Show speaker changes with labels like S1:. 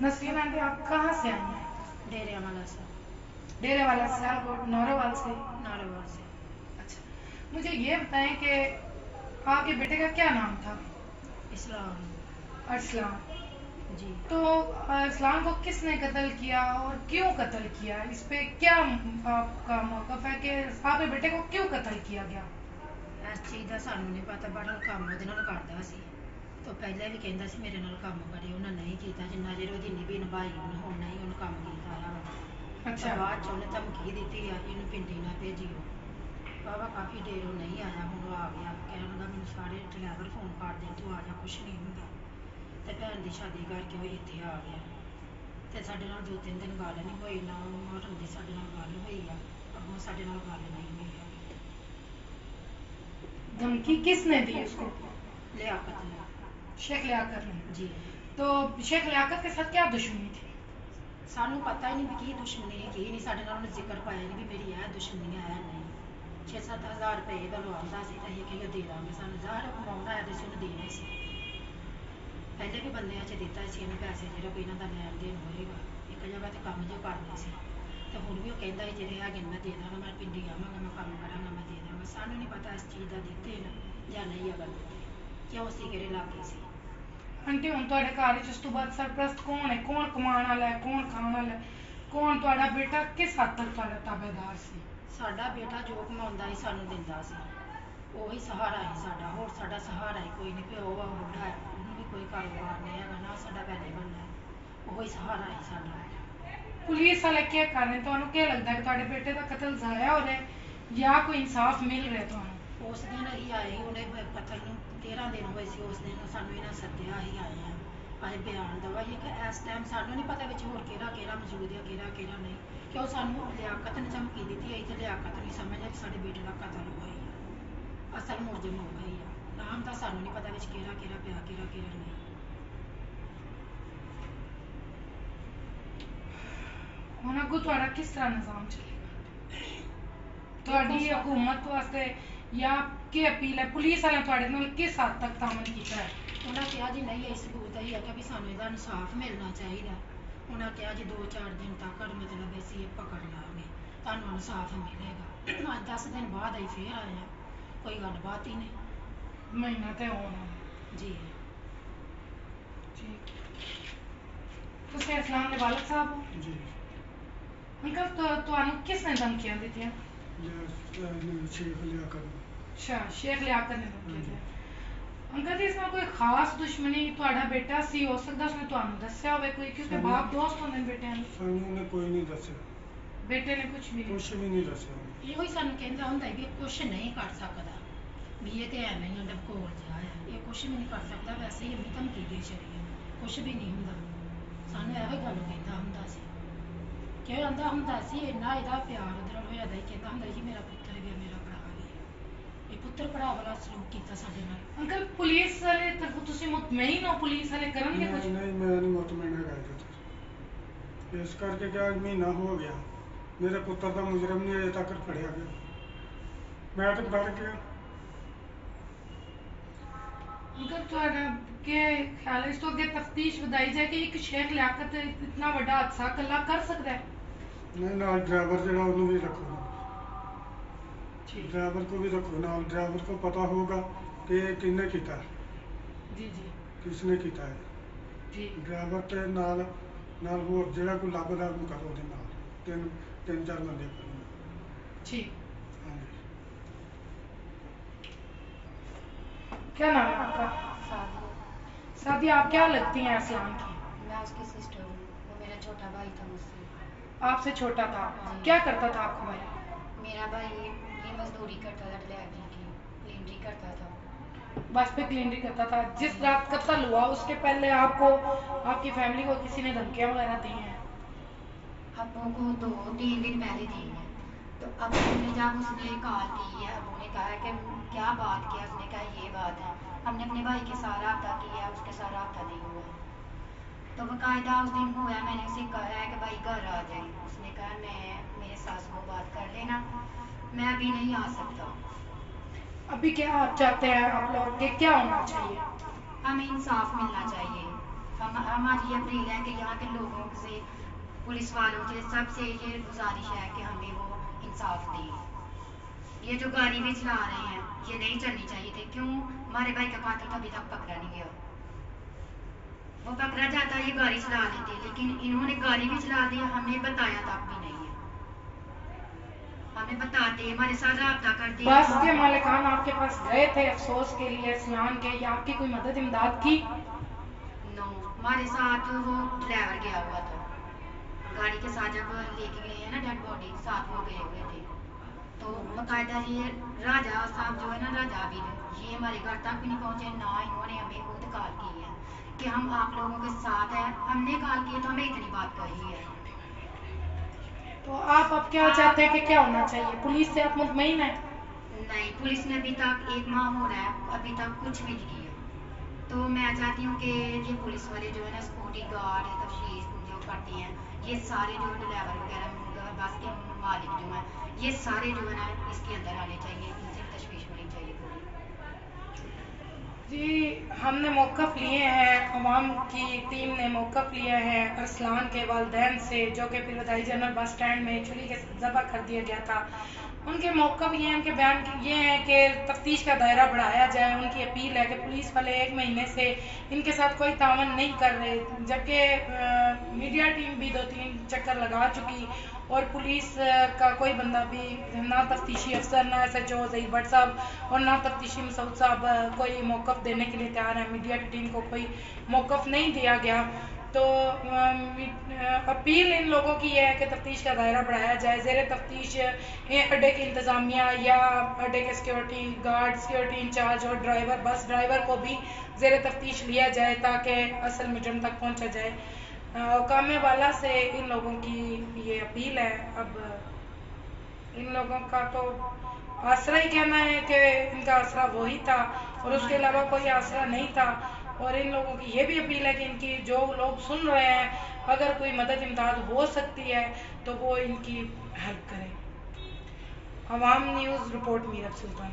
S1: Nasreen aunty, आप कहाँ से आई हैं?
S2: डेरे वाला से।
S1: डेरे वाला से, सियालकोट नौरोवाल से।
S2: नारोवाल से।
S1: अच्छा, मुझे ये बताएं कि आपके बेटे का क्या नाम था?
S2: इस्लाम।
S1: अरसलान।
S2: जी।
S1: तो अरसलान को किसने कत्ल किया और क्यों कत्ल किया? इस पे क्या आपका मौक़िफ़ है कि आपके बेटे को क्यों कत्ल किया गया?
S2: इस चीज़ का सानू नहीं पता, बड़ा काम ਉਹਦੇ ਨਾਲ ਕਰਦਾ ਸੀ। तो पहले भी ਕਹਿੰਦਾ ਸੀ ਮੇਰੇ ਨਾਲ ਕੰਮ ਕਰੇ, ਉਹਨਾਂ ਨਹੀਂ ਕੀਤਾ। ਜਿੰਨਾ ਚਿਰ ਉਹਦੀ ਨਿਭੀ ਨਿਭਾਈ ਹੁਣ ਨਹੀਂ ਉਹਨੂੰ ਕੰਮ ਕੀਤਾ ਆ।
S1: अच्छा।
S2: ਬਾਅਦ ਚ ਉਹਨੇ ਧਮਕੀ ਦਿੱਤੀ ਆ ਇਹਨੂੰ ਪਿੰਡੀ ਨਾ ਭੇਜਿਓ। ਬਾਬਾ ਕਾਫੀ ਦੇਰ ਉਹ ਨਹੀਂ ਆਇਆ, ਹੁਣ ਉਹ ਆ ਗਿਆ। ਕਹਿਣ ਲੱਗਾ ਮੈਨੂੰ ਸਾਰੇ ਡਰਾਈਵਰ ਫੋਨ ਕਰਦੇ ਤੂੰ ਆ ਜਾ, ਕੁਛ ਨਹੀਂ ਹੁੰਦਾ। ਤੇ ਭੈਣ ਦੀ ਸ਼ਾਦੀ ਕਰਕੇ ਉਹ ਇੱਥੇ ਆ ਗਿਆ। ਤੇ ਸਾਡੇ ਨਾਲ 2-3 ਦਿਨ ਗੱਲ ਨਹੀਂ ਹੋਈ, ਨਾ ਮੁਹਰਮ ਦੀ ਸਾਡੇ ਨਾਲ ਗੱਲ ਹੋਈ ਆ। ਅੱਗੋਂ ਸਾਡੇ ਨਾਲ ਗੱਲ ਨਹੀਂ ਹੋਈ ਹੈਗੀ।
S1: धमकी किसने दी उसको?
S2: लियाकत ने।
S1: शेख लियाकत ने।
S2: जी।
S1: तो शेख लियाकत के साथ क्या दुश्मनी थी?
S2: ਸਾਨੂੰ ਪਤਾ ਹੀ ਨਹੀਂ ਵੀ ਕੀ ਦੁਸ਼ਮਣੀ ਹੈ ਕੀ ਨਹੀਂ। ਸਾਡੇ ਨਾਲ ਉਹਨੇ ਜ਼ਿਕਰ ਪਾਇਆ ਨਹੀਂ ਵੀ ਮੇਰੀ ਇਹ ਦੁਸ਼ਮਣੀ ਹੈ ਨਹੀਂ। 6-7 ਹਜ਼ਾਰ ਰੁਪਏ ਦਾ ਲਵਾਉਂਦਾ ਸੀ ਤਾਂ ਅਸੀਂ ਕਹੀਏ ਦੇ ਦਾਂਗੇ, ਸਾਨੂੰ ਜ਼ਾਹਰ ਕਮਾਉਂਦਾ ਆਇਆ ਤੇ ਉਹਨੂੰ ਦੇਣੇ ਸੀ। ਪਹਿਲੇ ਵੀ ਬੰਦਿਆਂ 'ਚ ਦਿੱਤਾ ਸੀ ਇਹਨੂੰ ਪੈਸੇ, ਜਿਹੜਾ ਕੋਈ ਇਹਨਾਂ ਦਾ ਲੈਣ ਦੇਣ ਹੋਏਗਾ। ਇੱਕ ਜਗ੍ਹਾ ਤੇ ਕੰਮ ਜੋ ਕਰਦੇ ਸੀ ਤੇ ਹੁਣ ਵੀ ਉਹ ਕਹਿੰਦਾ ਸੀ ਜਿਹੜੇ ਹੈਗੇ ਮੈਂ ਦੇ ਦਾਂਗਾ, ਮੈਂ ਪਿੰਡੀ ਆਵਾਂਗਾ, ਮੈਂ ਕੰਮ ਕਰਾਂਗਾ, ਮੈਂ ਦੇ ਦਾਂਗਾ। ਸਾਨੂੰ ਨਹੀਂ ਪਤਾ ਇਸ ਚੀਜ਼ ਦਾ ਦਿੱਤੇ ਨਾ ਜਾਂ ਨਹੀਂ ਅਗਰ ਦਿੱਤੇ, ਕਿਉਂ ਸੀ ਕਿਹੜੇ ਇਲਾਕੇ ਸੀ।
S1: आंटी हुण तुहाडे घर च उस तो बाद सरप्रस्त कौन है? कौन कमाने वाला है? कौन खाने वाला है? कौन तुहाडा बेटा किस हद तक तुहाडा ताबेदार सी?
S2: ਸਾਡਾ ਬੇਟਾ ਜੋ ਕਮਾਉਂਦਾ ਸੀ ਸਾਨੂੰ ਦਿੰਦਾ ਸੀ, ਉਹੀ ਸਹਾਰਾ ਸੀ ਸਾਡਾ। ਹੋਰ ਸਾਡਾ ਸਹਾਰਾ ਹੀ ਕੋਈ ਨਹੀਂ। ਪਿਓ ਆ ਬੁੱਢਾ ਹੈ, ਉਹਨੂੰ ਵੀ ਕੋਈ ਕਾਰੋਬਾਰ ਨਹੀਂ ਹੈਗਾ, ਨਾ ਸਾਡਾ ਪਹਿਲੇ ਬਣਨਾ, ਉਹੀ ਸਹਾਰਾ ਹੈ ਸਾਡਾ।
S1: पुलिस वाले क्या कर रहे हैं? तुहानू क्या लगता है कि तुहाडे बेटे का कत्ल जाया हो रहा है या कोई इंसाफ मिल रहा है तुहानू?
S2: ਉਸ ਦਿਨ ਅਸੀਂ ਆਏ, ਉਹਨੇ ਕਤਲ ਨੂੰ 13 ਦਿਨ ਹੋਏ ਸੀ। ਉਸ ਦਿਨ ਸਾਨੂੰ ਇਹਨਾਂ ਸੱਦਿਆ, ਅਸੀਂ ਆਏ ਹਾਂ, ਅਸੀਂ ਬਿਆਨ ਦਵਾਈਏ ਕਿ ਇਸ ਟਾਈਮ ਸਾਨੂੰ ਨਹੀਂ ਪਤਾ ਵਿੱਚ ਹੋਰ ਕਿਹੜਾ ਕਿਹੜਾ ਮੌਜੂਦ ਹੈ, ਕਿਹੜਾ ਕਿਹੜਾ ਨਹੀਂ। ਕਿਉਂ ਸਾਨੂੰ ਲਿਆਕਤ ਨੇ ਧਮਕੀ ਦਿੱਤੀ, ਅਸੀਂ ਤੇ ਲਿਆਕਤ ਨਹੀਂ ਸਮਝਿਆ ਕਿ ਸਾਡੇ ਬੇਟੇ ਦਾ ਕਤਲ ਹੋਇਆ ਹੀ ਅਸਲ ਮੁਲਜ਼ਮ ਹੋ ਗਈ ਆ। ਨਾਮ ਤਾਂ ਸਾਨੂੰ ਨਹੀਂ ਪਤਾ ਵਿੱਚ ਕਿਹੜਾ ਕਿਹੜਾ ਪਿਆ, ਕਿਹੜਾ ਕਿਹੜਾ ਨਹੀਂ।
S1: ਹੁਣ ਅੱਗੋਂ ਤੁਹਾਡਾ ਕਿਸ ਤਰ੍ਹਾਂ ਨਿਜ਼ਾਮ ਚੱਲੇਗਾ? ਤੁਹਾਡੀ ਹਕੂਮਤ ਵਾਸਤੇ ਜਾਂ ਕੀ ਅਪੀਲ ਹੈ? ਪੁਲਿਸ ਵਾਲਿਆਂ ਤੁਹਾਡੇ ਨਾਲ ਕਿਸ ਹੱਦ ਤੱਕ ਤਾਮਨ ਕੀਤਾ ਹੈ?
S2: ਉਹਨਾਂ ਕਿਹਾ ਜੀ ਨਹੀਂ ਇਹ ਸਬੂਤ ਹੀ ਹੈ ਕਿ ਵੀ ਸਾਨੂੰ ਇਹਦਾ ਇਨਸਾਫ ਮਿਲਣਾ ਚਾਹੀਦਾ। ਉਹਨਾਂ ਕਿਹਾ ਜੀ 2-4 ਦਿਨ ਤੱਕ ਮਤਲਬ ਅਸੀਂ ਇਹ ਪਕੜ ਲਾਂਗੇ, ਤੁਹਾਨੂੰ ਇਨਸਾਫ ਮਿਲੇਗਾ। ਅੱਜ 10 ਦਿਨ ਬਾਅਦ ਅਸੀਂ ਫੇਰ ਆਏ ਹਾਂ, ਕੋਈ ਗੱਲਬਾਤ ਹੀ ਨਹੀਂ।
S1: ਮਹੀਨਾ ਤੇ ਹੋਣਾ
S2: ਜੀ।
S1: ਠੀਕ। ਤੁਸੀਂ ਇਸਲਾਮ ਦੇ ਵਾਲਿਦ ਸਾਹਿਬ ਹੋ?
S3: जी।
S1: ਅੰਕਲ ਤੁਹਾਨੂੰ ਕਿਸ ਨੇ ਧਮਕੀਆਂ ਦਿੱਤੀਆਂ?
S3: शेख लियाकत।
S1: ਅੱਛਾ, ਸ਼ੇਖ ਲਿਆਕਤ ਨੇ ਧਮਕੀਆਂ ਦਿੱਤੀਆਂ। ਅੰਕਲ ਜੀ, ਇਸ ਨਾਲ ਕੋਈ ਖਾਸ ਦੁਸ਼ਮਣੀ ਤੁਹਾਡਾ ਬੇਟਾ ਸੀ? ਹੋ ਸਕਦਾ ਉਸਨੇ ਤੁਹਾਨੂੰ ਦੱਸਿਆ ਹੋਵੇ ਕੋਈ, ਕਿਉਂਕਿ ਬਾਪ ਦੋਸਤ ਹੁੰਦੇ ਨੇ ਬੇਟਿਆਂ ਦੇ।
S3: ਸਾਨੂੰ ਨੇ ਕੋਈ ਨਹੀਂ ਦੱਸਿਆ,
S1: ਬੇਟੇ ਨੇ ਕੁਝ ਵੀ ਨਹੀਂ?
S3: ਕੁਛ ਵੀ ਨਹੀਂ ਦੱਸਿਆ।
S2: ਇਹੋ ਹੀ ਸਾਨੂੰ ਕਹਿੰਦਾ ਹੁੰਦਾ ਵੀ ਇਹ ਕੁਛ ਨਹੀਂ ਕਰ ਸਕਦਾ, ਵੀ ਇਹ ਤੇ ਐਵੇਂ ਹੀ ਅੰਦਰ ਕੋਲ ਜਾ ਆ, ਇਹ ਕੁਛ ਵੀ ਨਹੀਂ ਕਰ ਸਕਦਾ। ਵੈਸੇ ਹੀ ਇੰਨੀ ਧਮਕੀ ਦੇ ਛੜੀ ਹੈ, ਕੁਛ ਵੀ ਨਹੀਂ ਹੁੰਦਾ। ਸਾਨੂੰ ਇਹੋ ਹੀ ਗੱਲ ਕਹਿੰਦਾ ਹੁੰਦਾ ਸੀ, ਕਿ ਆਂਦਾ ਹੁੰਦਾ ਸੀ ਇੰਨਾ ਇਹਦਾ ਪਿਆਰ ਉਹਦੇ ਨਾਲ ਹੋਇਆ ਦਾ ਹੀ। ਕਹਿੰਦਾ ਹੁੰਦਾ ਸੀ ਮੇਰਾ ਪੁੱਤਰ ਵੀ ਹੈ, ਮੇਰਾ ਭਰਾ ਵੀ ਹੈ। ਇਹ ਪੁੱਤਰ ਭਰਾ ਵਾਲਾ ਸਲੂਕ ਕੀਤਾ ਸਾਡੇ ਨਾਲ।
S1: ਅੰਕਲ, ਪੁਲਿਸ ਵਾਲੇ ਤਰਫੋਂ ਤੁਸੀਂ ਮੁਤਮਈਨ ਹੋ? ਪੁਲਿਸ ਵਾਲੇ ਕਰਨਗੇ ਕੁਝ?
S3: ਨਹੀਂ, ਮੈਂ ਨਹੀਂ ਮੁਤਮਿਨ ਹੈਗਾ ਇਹਦੇ ਤੇ। ਇਸ ਕਰਕੇ ਕਿ ਅੱਜ ਮਹੀਨਾ ਹੋ ਗਿਆ, ਮੇਰੇ ਪੁੱਤਰ ਦਾ ਮੁਜਰਮ ਨਹੀਂ ਅਜੇ ਤੱਕ ਫੜਿਆ ਗਿਆ। ਮੈਂ ਤਾਂ ਡਰ ਗਿਆ।
S1: ਅੰਕਲ, ਤੁਹਾਡਾ ਕੀ ਖਿਆਲ ਹੈ ਇਸ ਤੋਂ ਅੱਗੇ ਤਫਤੀਸ਼ ਵਧਾਈ ਜਾਏ ਕਿ ਇੱਕ ਸ਼ੇਖ ਲਿਆਕਤ ਇਤਨਾ ਵੱਡਾ ਹਾਦਸਾ ਇਕੱਲਾ ਕਰ ਸਕਦਾ ਹੈ?
S3: ਨਹੀਂ, ਨਾਲ ਡਰਾਈਵਰ ਜਿਹੜਾ ਉਹਨੂੰ ਵੀ ਰੱਖੋ,
S1: ठीक।
S3: ड्राइवर को भी रखो नाल। ड्राइवर को पता होगा कि किसने किया,
S1: जी जी
S3: किसने किया है।
S1: जी।
S3: ड्राइवर के नाल नाल होर जेड़ा कोई लभदा ਉਹਨੂੰ करो ਉਹਦੇ ਨਾਲ। ਤਿੰਨ ਚਾਰ ਬੰਦੇ करो।
S1: ठीक।
S3: हाँ जी।
S1: क्या नाम है आपका?
S4: सादिया।
S1: सादिया, आप क्या लगती हैं असलाम की?
S4: मैं उसकी सिस्टर हूँ, वो मेरा छोटा भाई था मुझसे।
S1: आपसे छोटा था?
S4: जी।
S1: क्या करता था आपका भाई?
S4: मेरा भाई ये मजदूरी करता था, डिलीवरी की क्लीनरी करता था।
S1: बस पे क्लीनरी करता था। जिस रात कत्ल हुआ उसके पहले आपको, आपकी फैमिली को किसी ने धमकियां वगैरह दी हैं?
S4: अब्बू को 2-3 दिन पहले दी है। तो अब्बू ने जब उसने कॉल की है, अब्बू ने कहा कि क्या बात किया, उसने कहा ये बात है, हमने अपने भाई के साथ रब्ता किया, उसके साथ रब्ता नहीं हुआ। तो बाकायदा उस दिन हुआ, मैंने उसे कहा है कि भाई घर आ जाए। उसने कहा मैं मेरे सास को बात कर लेना, मैं अभी नहीं आ सकता।
S1: अभी क्या आप चाहते हैं? आप लोग के क्या होना चाहिए?
S4: हमें इंसाफ मिलना चाहिए। हमारी ये अपील है कि यहाँ के लोगों से, पुलिस वालों से, सबसे ये गुजारिश है कि हमें वो इंसाफ दें। ये जो गाड़ी भी चला रहे हैं ये नहीं चलनी चाहिए थी। क्यों हमारे भाई का कातिल तो अभी तक पकड़ा नहीं गया। वो पकड़ा जाता ये गाड़ी चला लेते, लेकिन इन्होंने गाड़ी भी चला दी, हमें बताया तक भी नहीं है। हमें बताते, हमारे साथ रब्ता करते।
S1: बस के मालिकान आपके पास गए थे अफसोस के लिए सियान के, या आपकी कोई मदद इमदाद की?
S4: नो, हमारे साथ वो ड्राइवर गया हुआ था गाड़ी के साथ। जब लेके गए हैं ना डेड बॉडी, साथ वो गए हुए थे। तो बाकायदा ये राजा साहब जो है ना, राजा आबिद, ये हमारे घर तक भी नहीं पहुंचे, ना इन्होंने हमें खुद कॉल की है कि हम आप लोगों के साथ हैं। हमने कॉल की तो हमें इतनी बात कही है।
S1: तो आप अब क्या चाहते हैं कि क्या होना चाहिए? पुलिस से आप मुतमईन हैं?
S4: नहीं, पुलिस ने अभी तक 1 माह हो रहा है, अभी तक कुछ भी नहीं किया। तो मैं चाहती हूँ कि ये पुलिस वाले जो है ना, सिक्योरिटी गार्ड, तफ्तीश जो करते हैं, ये सारे जो ड्राइवर वगैरह, बस के मालिक जो हैं, ये सारे जो है ना इसके अंदर आने चाहिए, इनसे तशवीश होनी चाहिए पूरी।
S1: जी, हमने मौक़िफ़ लिए हैं, अवाम की टीम ने मौक़िफ़ लिया है अरसलान के वालिदैन से, जो कि पिरवदाई जनरल बस स्टैंड में छुरी के ज़बह कर दिया गया था। उनके मौक़िफ़ ये हैं, उनके बयान ये हैं कि तफ्तीश का दायरा बढ़ाया जाए। उनकी अपील है कि पुलिस वाले 1 महीने से इनके साथ कोई तावन नहीं कर रहे, जबकि मीडिया टीम भी 2-3 चक्कर लगा चुकी और पुलिस का कोई बंदा भी, ना तफ्तीशी अफसर, ना SHO ज़हीर भट्ट साहब और ना तफ्तीशी मसूद साहब कोई मौक़िफ़ देने के लिए तैयार है। मीडिया की टीम को कोई मौक़िफ़ नहीं दिया गया। तो अपील इन लोगों की है कि तफ्तीश का दायरा बढ़ाया जाए। ज़ेर तफ्तीश अड्डे की इंतज़ामिया या अड्डे के सिक्योरिटी गार्ड, सिक्योरिटी इंचार्ज और ड्राइवर, बस ड्राइवर को भी ज़ेर तफ्तीश लिया जाए ताकि असल मुजरिम तक पहुंचा जाए। हुकाम वाला से इन लोगों की ये अपील है। अब इन लोगों का तो आसरा ही कहना है कि इनका आसरा वही था और उसके अलावा कोई आसरा नहीं था। और इन लोगों की ये भी अपील है कि इनकी जो लोग सुन रहे हैं, अगर कोई मदद इमदाद हो सकती है तो वो इनकी हेल्प करें। अवाम न्यूज़ रिपोर्ट मीरब सुल्तान।